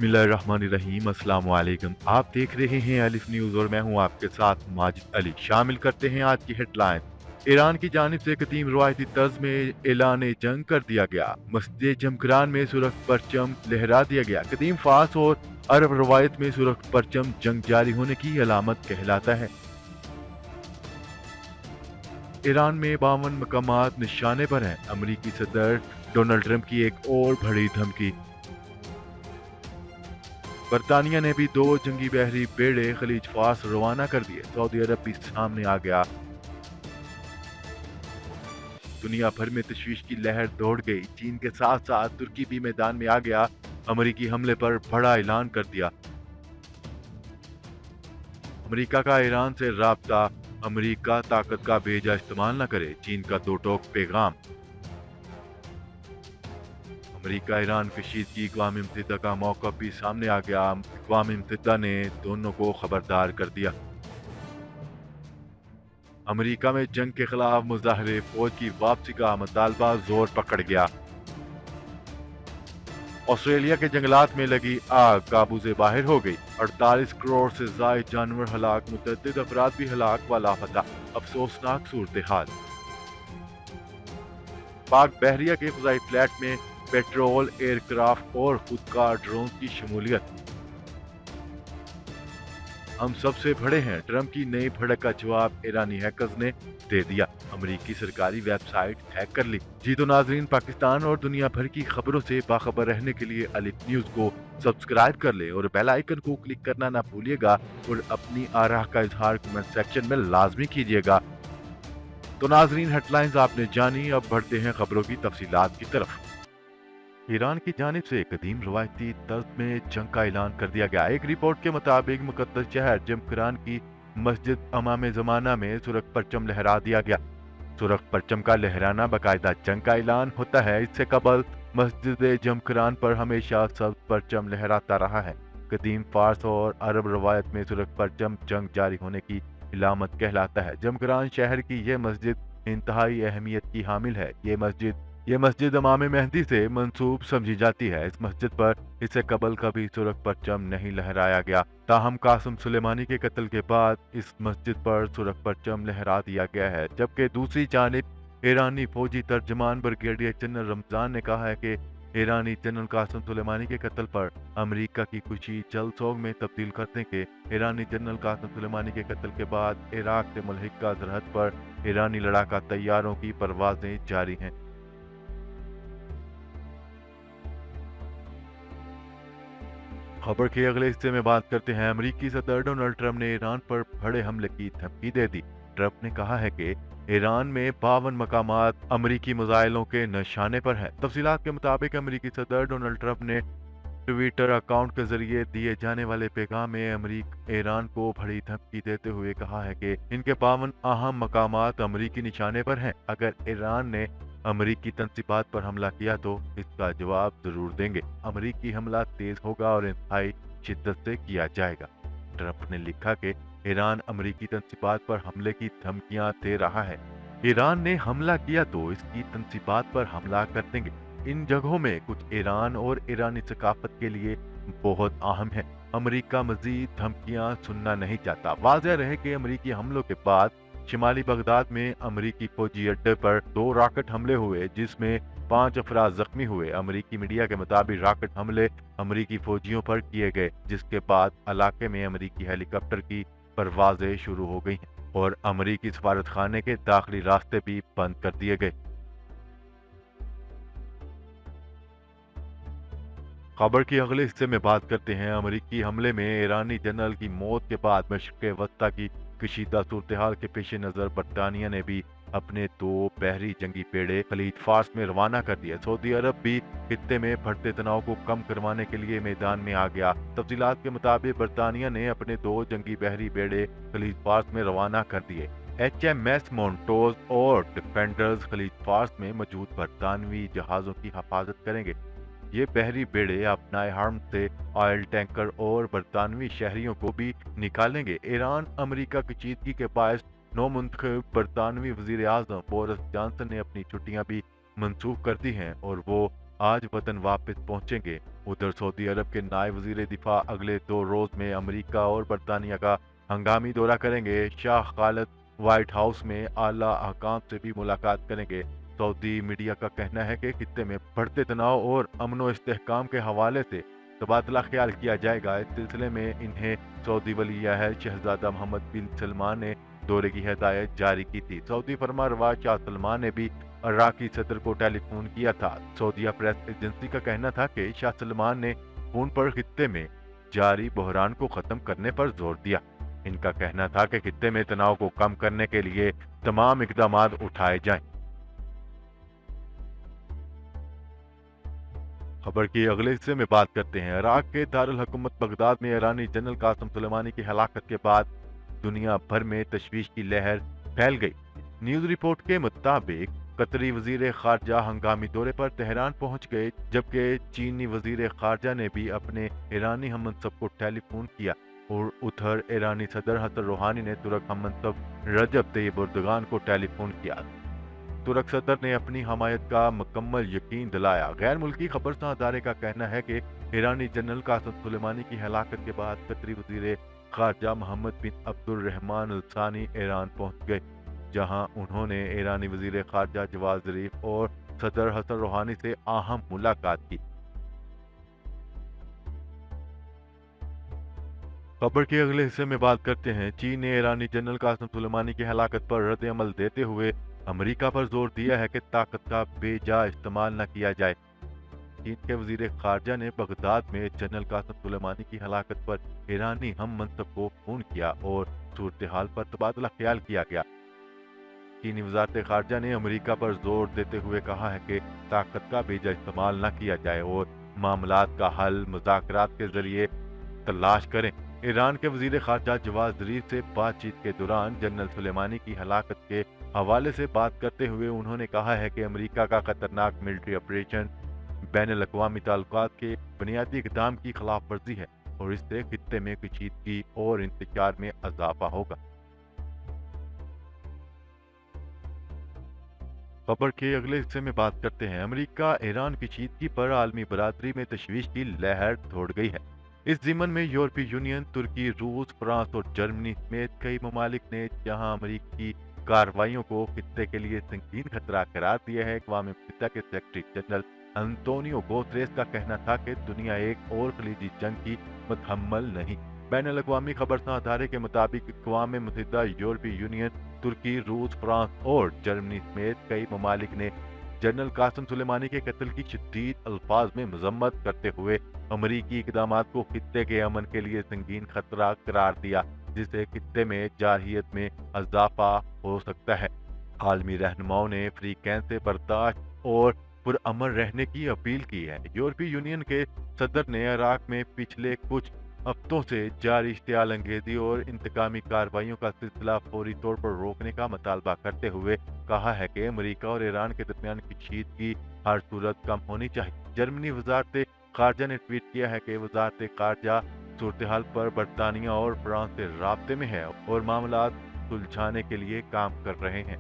बिस्मिल्लाहिर्रहमानिर्रहीम। अस्सलाम वालेकुम। आप देख रहे हैं अलिफ न्यूज़ और मैं हूं आपके साथ माजिद अली। शामिल करते हैं आज की हेडलाइन। ईरान की जानिब से कदीम रवायती तर्ज में ऐलान जंग कर दिया गया। मस्जिद जमकरान में सुरख परचम लहरा दिया गया। कदीम फारस और अरब रवायत में सुरख परचम जंग जारी होने की अलामत कहलाता है। ईरान में 52 मकामात निशाने पर हैं। अमरीकी सदर डोनाल्ड ट्रंप की एक और बड़ी धमकी। बरतानिया ने भी 2 जंगी बहरी बेड़े खलीज फार्स रवाना कर दिए। सऊदी अरब भी सामने आ गया। दुनिया भर में तशवीश की लहर दौड़ गई। चीन के साथ साथ तुर्की भी मैदान में आ गया। अमरीकी हमले पर बड़ा ऐलान कर दिया। अमरीका का ईरान से राब्ता। अमरीका ताकत का बेजा इस्तेमाल न करे, चीन का दो टोक पैगाम। अमरीका ईरान कशीदगी अक़वाम मुत्तहिदा का मौक़िफ़ भी सामने आ गया। अक़वाम मुत्तहिदा ने दोनों को खबरदार कर दिया। अमरीका में जंग के खिलाफ मुजाहरे, फौज की वापसी का मुतालबा जोर पकड़ गया। ऑस्ट्रेलिया के जंगलात में लगी आग काबू से बाहर हो गई। 48 करोड़ से ज़ायद जानवर हलाक, मुतअद्दिद अफराद भी हलाक व लापता। अफसोसनाक सूरत हाल। पाक बहरिया के फ़ज़ाई फ्लैट में पेट्रोल, एयरक्राफ्ट और खुदकार ड्रोन की शमूलियत। हम सबसे बड़े हैं, ट्रंप की नई भड़क का जवाब ईरानी हैकर्स ने दे दिया। अमरीकी सरकारी वेबसाइट हैक कर ली। जी तो नाजरीन, पाकिस्तान और दुनिया भर की खबरों से बाखबर रहने के लिए अलिफ न्यूज़ को सब्सक्राइब कर ले और बेल आइकन को क्लिक करना ना भूलिएगा और अपनी आराह का इजहार कमेंट सेक्शन में लाजमी कीजिएगा। तो नाजरीन, हेडलाइंस आपने जानी, अब बढ़ते हैं खबरों की तफसीलात की तरफ। ईरान की जानिब से कदीम रवायती तर्ज में जंग का ऐलान कर दिया गया। एक रिपोर्ट के मुताबिक मुकद्दस शहर जमकरान की मस्जिद अमाम ज़माना में सुरख परचम लहरा दिया गया। सुरख परचम का लहराना बाकायदा जंग का ऐलान होता है। इससे कबल मस्जिद जमकरान पर हमेशा सब्ज परचम लहराता रहा है। कदीम फारस और अरब रवायत में सुरख परचम जंग जारी होने की इलामत कहलाता है। जमकरान शहर की यह मस्जिद इंतहाई अहमियत की हामिल है। ये मस्जिद इमाम मेहदी से मंसूब समझी जाती है। इस मस्जिद पर इससे कबल कभी सुरख परचम नहीं लहराया गया। ताहम कासिम सुलेमानी के कत्ल के बाद इस मस्जिद पर सुरख परचम लहरा दिया गया है। जबकि दूसरी जानिब ईरानी फौजी तर्जमान ब्रिगेडियर जनरल रमजान ने कहा है कि ईरानी जनरल कासिम सुलेमानी के कत्ल पर अमेरिका की खुशी जल्द सोग में तब्दील कर देंगे। ईरानी जनरल कासिम सुलेमानी के कत्ल के बाद इराक से मुल्हिका सरहद पर ईरानी लड़ाका तैयारों की परवाजें जारी हैं। खबर के अगले हिस्से में बात करते हैं। अमेरिकी सदर डोनाल्ड ट्रंप ने ईरान पर बड़े हमले की धमकी दे दी। ट्रंप ने कहा है कि ईरान में 52 मकामात अमेरिकी मिसाइलों के निशाने पर हैं। तफसीलात के मुताबिक अमेरिकी सदर डोनाल्ड ट्रंप ने ट्विटर अकाउंट के जरिए दिए जाने वाले पैगाम में ईरान को बड़ी धमकी देते हुए कहा है कि इनके 52 अहम मकामात अमेरिकी निशाने पर हैं। अगर ईरान ने अमेरिकी तंसीबात पर हमला किया तो इसका जवाब जरूर देंगे। अमेरिकी हमला तेज होगा और इंतहाई शिद्दत से किया जाएगा। ट्रंप ने लिखा कि ईरान अमेरिकी तंसीबात पर हमले की धमकियां दे रहा है। ईरान ने हमला किया तो इसकी तंसीबात पर हमला कर देंगे। इन जगहों में कुछ ईरान और ईरानी सकाफत के लिए बहुत अहम है। अमेरिका मजीद धमकियां सुनना नहीं चाहता। वाज़ेह रहे कि अमेरिकी हमलों के बाद शिमाली बगदाद में अमेरिकी फौजी अड्डे पर 2 रॉकेट हमले हुए जिसमें 5 अफराद जख्मी हुए। अमेरिकी मीडिया के मुताबिक रॉकेट हमले अमेरिकी फौजियों पर किए गए, जिसके बाद इलाके में अमेरिकी हेलीकॉप्टर की परवाजें शुरू हो गई और अमेरिकी सफारतखाने के दाखिली रास्ते भी बंद कर दिए गए। खबर के अगले हिस्से में बात करते हैं। अमेरिकी हमले में ईरानी जनरल की मौत के बाद मशरिक़ वस्ता की कशीदा सूरत हाल के पेश नज़र बरतानिया ने भी अपने 2 बहरी जंगी बेड़े खलीज फार्स में रवाना कर दिए। सऊदी अरब भी खित्ते में बढ़ते तनाव को कम करवाने के लिए मैदान में आ गया। तफसीलात के मुताबिक बरतानिया ने अपने 2 जंगी बहरी बेड़े खलीज फार्स में रवाना कर दिए। HMS मोन्टोज और डिफेंडर्स खलीज फार्स में मौजूद बरतानवी जहाज़ों की हिफाजत करेंगे। ये बहरी बेड़े अपना हार्म से ऑयल टैंकर और बरतानवी शहरियों को भी निकालेंगे। ईरान अमेरिका कशीदगी के बायस नौमुंतखब बरतानवी वजीर आज़म बोरिस जॉनसन ने अपनी छुट्टियां भी मंसूख कर दी हैं और वो आज वतन वापस पहुंचेंगे। उधर सऊदी अरब के नायब वजीर दिफा अगले 2 रोज में अमेरिका और बरतानिया का हंगामी दौरा करेंगे। शाह खालिद व्हाइट हाउस में आला अहकाम से भी मुलाकात करेंगे। सऊदी मीडिया का कहना है कि खित्ते में बढ़ते तनाव और अमन व इस्तेहकाम के हवाले से तबादला ख्याल किया जाएगा। इस सिलसिले में इन्हें सऊदी वली अहद शहजादा मोहम्मद बिन सलमान ने दौरे की हिदायत जारी की थी। सऊदी फरमारवा शाह सलमान ने भी इराकी सदर को टेलीफोन किया था। सऊदीया प्रेस एजेंसी का कहना था कि शाह सलमान ने फोन पर खित्ते में जारी बहरान को खत्म करने पर जोर दिया। इनका कहना था कि खित्ते में तनाव को कम करने के लिए तमाम इकदाम उठाए जाएं। खबर की अगले हिस्से में बात करते हैं। इराक के दारुल हुकूमत बगदाद में ईरानी जनरल कासिम सुलेमानी की हलाकत के बाद दुनिया भर में तशवीश की लहर फैल गई। न्यूज रिपोर्ट के मुताबिक कतरी वजीर खारजा हंगामी दौरे पर तेहरान पहुंच गए, जबकि चीनी वजीर खारजा ने भी अपने ईरानी हममनसब को टेलीफोन किया और उधर ईरानी सदर हसन रूहानी ने तुर्क हममनसब रजब तैयब एर्दोगान को टेलीफोन किया। तुर्क सदर ने अपनी हमायत का मुकम्मल यकीन दिलाया। गैर मुल्की खबरसां अदारे का कहना है कि ईरानी जनरल कासिम सुलेमानी की हलाकत के बाद कतरी वजीर खारजा मोहम्मद बिन अब्दुल रहमान अल सानी ईरान पहुंच गए, जहां उन्होंने ईरानी वजीर खारजा जवाद जरीफ और सदर हसन रूहानी से अहम मुलाकात की। खबर के अगले हिस्से में बात करते हैं। चीन ने ईरानी जनरल कासिम सुलेमानी की हलाकत पर रद्द अमल देते हुए अमेरिका पर जोर दिया है कि ताकत का बेजा इस्तेमाल न किया जाए। चीन के वजीर खारजा ने बगदाद में जनरल कासिम सुलेमानी की हलाकत पर ईरानी हम मनसब को फोन किया और सूरत हाल पर तबादला ख्याल किया गया। चीनी वजारत खारजा ने अमेरिका पर जोर देते हुए कहा है कि ताकत का बेजा इस्तेमाल न किया जाए और मामलात का हल मुज़ाकरात के जरिए तलाश करें। ईरान के वजीर खारजा जवाद जरीफ से बातचीत के दौरान जनरल सुलेमानी की हलाकत के हवाले से बात करते हुए उन्होंने कहा है कि अमेरिका का खतरनाक मिलिट्री ऑपरेशन बैन-अल-अक़वामी ताल्लुकात के बुनियादी इक़दाम की खिलाफ वर्जी है और इससे खित्ते में कशीदगी और इंतशार में इजाफा होगा। खबर के अगले हिस्से में बात करते हैं। अमेरिका ईरान कशीदगी पर आलमी बरादरी में तशवीश की लहर दौड़ गई है। इस ज़िमन में यूरोपीय यूनियन, तुर्की, रूस, फ्रांस और जर्मनी समेत कई ममालिक ने जहां अमेरिकी कार्रवाइयों को खित्ते के लिए संगीन खतरा करार दिया है। अक़वाम मुत्तहिदा के सेक्रेटरी जनरल अंतोनियो गुतेरेस का कहना था कि दुनिया एक और खलीजी जंग की मुतहम्मल नहीं। बैन-अल-अक़वामी खबरसां अदारे के मुताबिक अक़वाम मुत्तहिदा, यूरोपीय यूनियन, तुर्की, रूस, फ्रांस और जर्मनी समेत कई ममालिक ने जनरल कासिम सुलेमानी के कत्ल की शदीद अल्फाज में मजम्मत करते हुए अमरीकी इक़दामात को खित्ते के अमन के लिए संगीन खतरा करार दिया, जिससे खित्ते में जारहियत में इजाफा हो सकता है। आलमी रहनुमाओं ने फ्रीकैन से बर्दाश्त और पुरअमन रहने की अपील की है। यूरोपीय यूनियन के सदर ने इराक में पिछले कुछ हफ्तों से जारी इश्तियाल अंगेजी और इंतकामी कार्रवाइयों का सिलसिला फौरी तौर पर रोकने का मुतालबा करते हुए कहा है कि अमेरिका और ईरान के दरमियान कशीदगी हर सूरत कम होनी चाहिए। जर्मनी वजारत खारजा ने ट्वीट किया है कि वजारत खारजा सूरत हाल पर बरतानिया और फ्रांस से राब्ते में है और मामलात सुलझाने के लिए काम कर रहे हैं।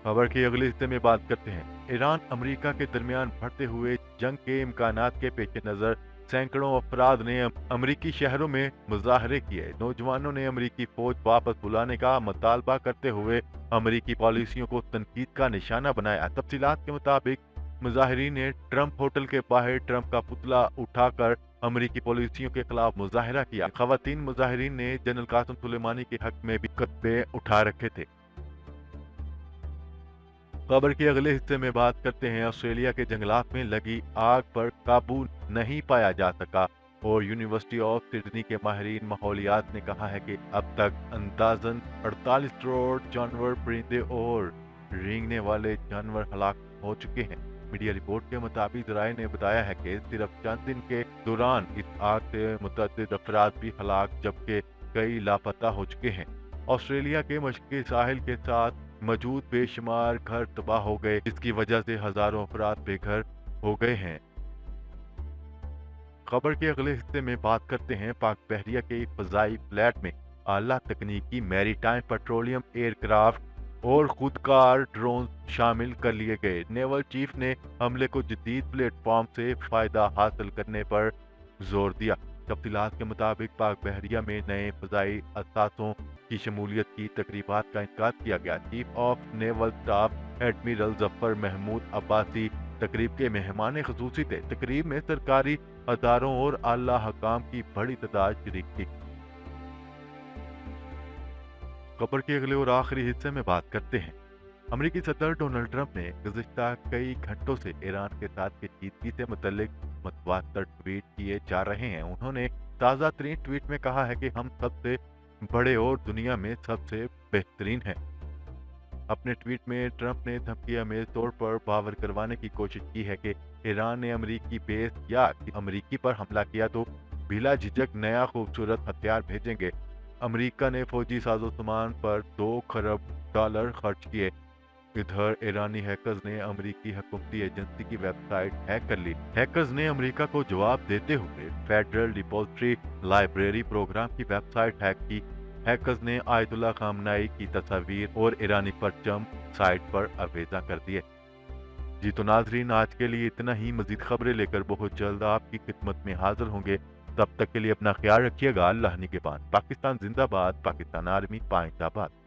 खबर के अगले हिस्से में बात करते हैं। ईरान अमेरिका के दरमियान बढ़ते हुए जंग के इम्कानात के पेश नज़र सैकड़ों अफराद ने अमरीकी शहरों में मुजाहरे किए। नौजवानों ने अमरीकी फौज वापस बुलाने का मुतालबा करते हुए अमरीकी पॉलिसियों को तनकीद का निशाना बनाया। तफसीलात के मुताबिक मुजाहिरीन ने ट्रंप होटल के बाहर ट्रंप का पुतला उठाकर अमरीकी पॉलिसियों के खिलाफ मुजाहरा किया। खवातीन मुजाहिरीन ने जनरल कासिम सुलेमानी के हक में भी कत्बे उठा रखे थे। खबर के अगले हिस्से में बात करते हैं। ऑस्ट्रेलिया के जंगलात में लगी आग पर काबू नहीं पाया जा सका और यूनिवर्सिटी ऑफ सिडनी के माहिरीन माहौलियात ने कहा है कि अब तक अंदाजन 48 करोड़ जानवर, परिंदे और रेंगने वाले जानवर हलाक हो चुके हैं। मीडिया रिपोर्ट के मुताबिक ज़राए ने बताया है कि सिर्फ चंद दिन के दौरान इस आग से मुतअद्दिद अफराद भी हलाक जबकि कई लापता हो चुके हैं। ऑस्ट्रेलिया के मशरकी साहिल के साथ मौजूद बेशुमार घर तबाह हो गए, जिसकी वजह से हजारों अफराद बेघर हो गए हैं। खबर के अगले हिस्से में बात करते हैं। पाक बहरिया के एक फजाई फ्लैट में आला तकनीकी मैरीटाइम पेट्रोलियम एयरक्राफ्ट और खुदकार ड्रोन शामिल कर लिए गए। नेवल चीफ ने हमले को जदीद प्लेटफॉर्म से फायदा हासिल करने पर जोर दिया। तफसीलात के मुताबिक पाक बहरिया में नए फजाई असासों की शमूलियत की तकरीबात का इनकाद किया गया। Chief of naval staff admiral Zafar Mahmood Abbasi तकरीब के मेहमान खसूसी थे। तकरीब में सरकारी अदारों और आला हकाम की बड़ी तादाद शरीक थी। खबर के अगले और आखिरी हिस्से में बात करते हैं। अमेरिकी सदर डोनाल्ड ट्रंप ने गुज़िश्ता कई घंटों से ईरान के साथ पेचीदगी से मुतल्लिक मतवातर ट्वीट किए जा रहे हैं। उन्होंने ताज़ा तरीन ट्वीट में कहा है कि हम सबसे बड़े और दुनिया में सबसे बेहतरीन हैं। अपने ट्वीट में ट्रंप ने धमकी अमेज तौर पर बावर करवाने की कोशिश की है कि ईरान ने अमेरिकी बेस या अमेरिकी पर हमला किया तो बिला झिझक नया खूबसूरत हथियार भेजेंगे। अमेरिका ने फौजी साजो सामान पर $2 खरब खर्च किए। इधर ईरानी हैकर्स ने अमेरिकी हुकूमती एजेंसी की वेबसाइट हैक कर ली। हैकर्स ने अमेरिका को जवाब देते हुए फेडरल डिपॉजिटरी लाइब्रेरी प्रोग्राम की वेबसाइट हैक की। हैकर्स ने आयतुल्ला खामनाई की तस्वीर और ईरानी परचम साइट पर अवेजा कर दिए। जी तो नाजरीन, आज के लिए इतना ही। मजीद खबरें लेकर बहुत जल्द आपकी खिदमत में हाजिर होंगे। तब तक के लिए अपना ख्याल रखिएगा। अल्लाह निगहबान। पाकिस्तान जिंदाबाद। पाकिस्तान आर्मी पाइंदाबाद।